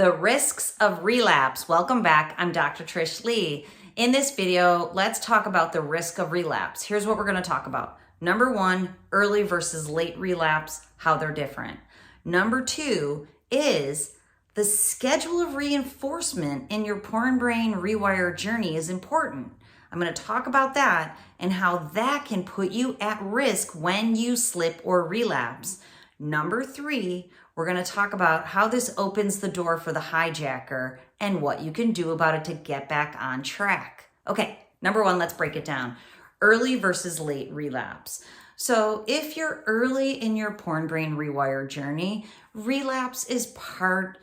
The risks of relapse. Welcome back. I'm Dr. Trish Leigh. In this video, let's talk about the risk of relapse. Here's what we're going to talk about. Number one, early versus late relapse, how they're different. Number two is the schedule of reinforcement in your porn brain rewire journey is important. I'm going to talk about that and how that can put you at risk when you slip or relapse. Number three, we're going to talk about how this opens the door for the hijacker and what you can do about it to get back on track. Okay, number one, let's break it down. Early versus late relapse. So if you're early in your porn brain rewire journey, relapse is for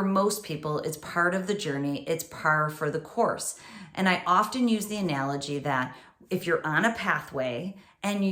most people, it's part of the journey. It's par for the course. And I often use the analogy that if you're on a pathway and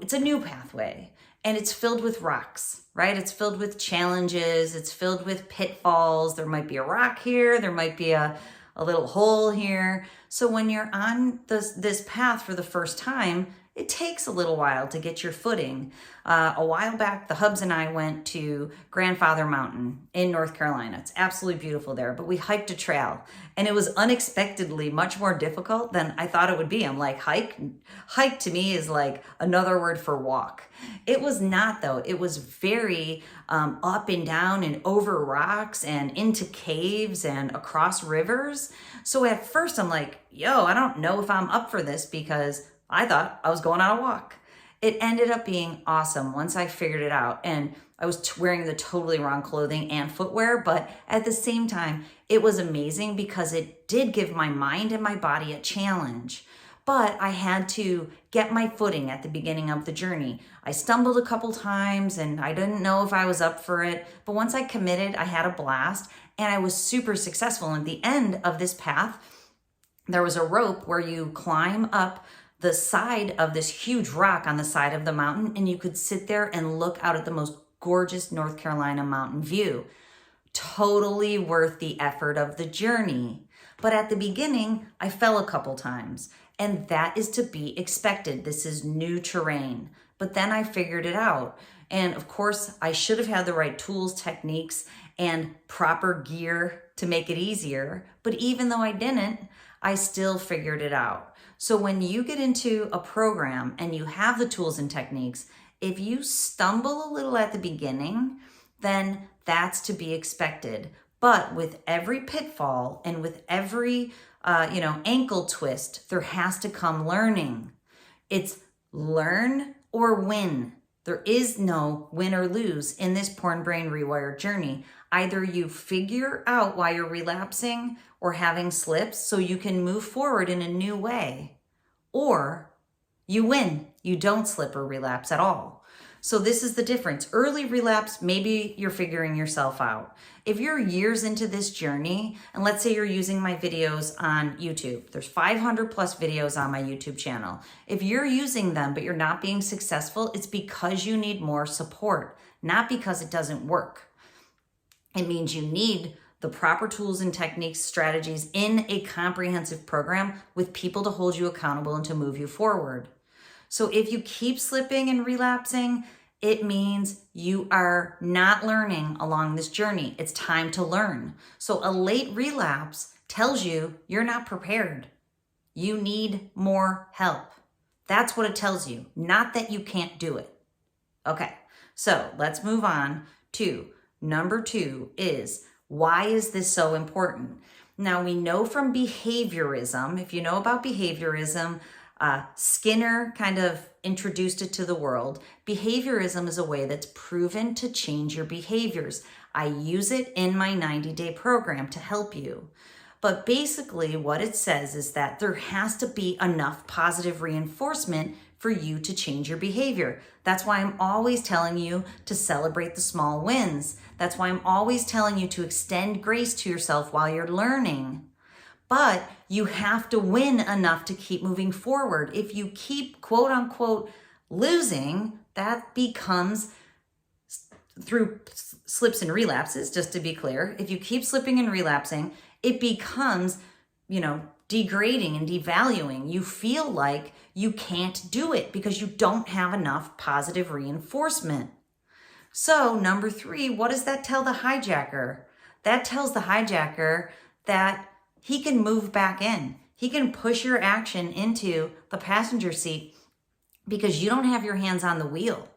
it's a new pathway and it's filled with rocks, right? It's filled with challenges. It's filled with pitfalls. There might be a rock here. There might be a little hole here. So when you're on this path for the first time, it takes a little while to get your footing. A while back, the Hubs and I went to Grandfather Mountain in North Carolina. It's absolutely beautiful there, but we hiked a trail and it was unexpectedly much more difficult than I thought it would be. I'm like, hike to me is like another word for walk. It was not though. It was very up and down and over rocks and into caves and across rivers. So at first I'm like, I don't know if I'm up for this because I thought I was going on a walk. It ended up being awesome once I figured it out. And I was wearing the totally wrong clothing and footwear, but at the same time, it was amazing because it did give my mind and my body a challenge. But I had to get my footing at the beginning of the journey. I stumbled a couple times and I didn't know if I was up for it. But once I committed, I had a blast and I was super successful. And at the end of this path, there was a rope where you climb up the side of this huge rock on the side of the mountain, and you could sit there and look out at the most gorgeous North Carolina mountain view. Totally worth the effort of the journey. But at the beginning, I fell a couple times, and that is to be expected. This is new terrain. But then I figured it out. And of course, I should have had the right tools, techniques, and proper gear to make it easier. But even though I didn't, I still figured it out. So when you get into a program and you have the tools and techniques, if you stumble a little at the beginning, then that's to be expected. But with every pitfall and with every ankle twist, there has to come learning. It's learn or win. There is no win or lose in this porn brain rewire journey. Either you figure out why you're relapsing or having slips so you can move forward in a new way, or you win. You don't slip or relapse at all. So this is the difference. Early relapse, maybe you're figuring yourself out. If you're years into this journey, and let's say you're using my videos on YouTube, there's 500 plus videos on my YouTube channel. If you're using them, but you're not being successful, it's because you need more support, not because it doesn't work. It means you need the proper tools and techniques, strategies in a comprehensive program with people to hold you accountable and to move you forward. So if you keep slipping and relapsing, it means you are not learning along this journey. It's time to learn. So a late relapse tells you you're not prepared. You need more help. That's what it tells you, not that you can't do it. Okay, so let's move on to number two is, why is this so important? Now, we know from behaviorism, if you know about behaviorism, Skinner kind of introduced it to the world. Behaviorism is a way that's proven to change your behaviors. I use it in my 90-day program to help you. But basically what it says is that there has to be enough positive reinforcement for you to change your behavior. That's why I'm always telling you to celebrate the small wins. That's why I'm always telling you to extend grace to yourself while you're learning. But you have to win enough to keep moving forward. If you keep, quote unquote, losing, that becomes, through slips and relapses, just to be clear, if you keep slipping and relapsing, it becomes, degrading and devaluing. You feel like you can't do it because you don't have enough positive reinforcement. So number 3, what does that tell the hijacker? that tells the hijacker that he can move back in. He can push your action into the passenger seat because you don't have your hands on the wheel.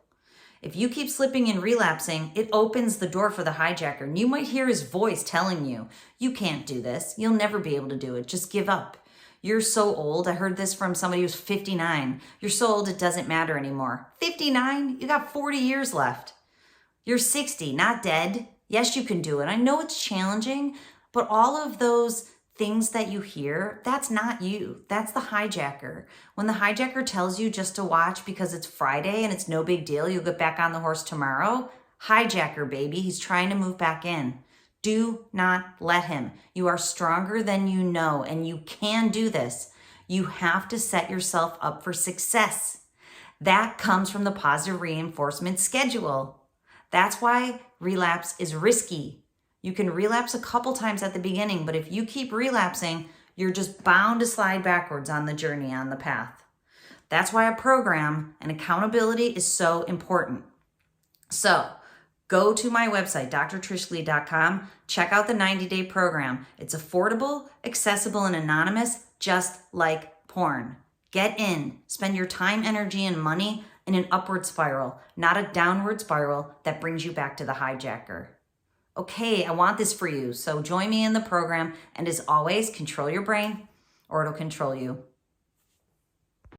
If you keep slipping and relapsing, it opens the door for the hijacker. And you might hear his voice telling you, you can't do this. You'll never be able to do it. Just give up. You're so old. I heard this from somebody who's 59. You're so old it doesn't matter anymore. 59? You got 40 years left. You're 60, not dead. Yes, you can do it. I know it's challenging, but all of those things that you hear, that's not you. That's the hijacker. When the hijacker tells you just to watch because it's Friday and it's no big deal, you'll get back on the horse tomorrow, hijacker, baby. He's trying to move back in. Do not let him. You are stronger than you know, and you can do this. You have to set yourself up for success. That comes from the positive reinforcement schedule. That's why relapse is risky. You can relapse a couple times at the beginning, but if you keep relapsing, you're just bound to slide backwards on the journey, on the path. That's why a program and accountability is so important. So go to my website, drtrishleigh.com. Check out the 90-day program. It's affordable, accessible, and anonymous, just like porn. Get in. Spend your time, energy, and money in an upward spiral, not a downward spiral that brings you back to the hijacker. Okay, I want this for you. So join me in the program. And as always, control your brain or it'll control you.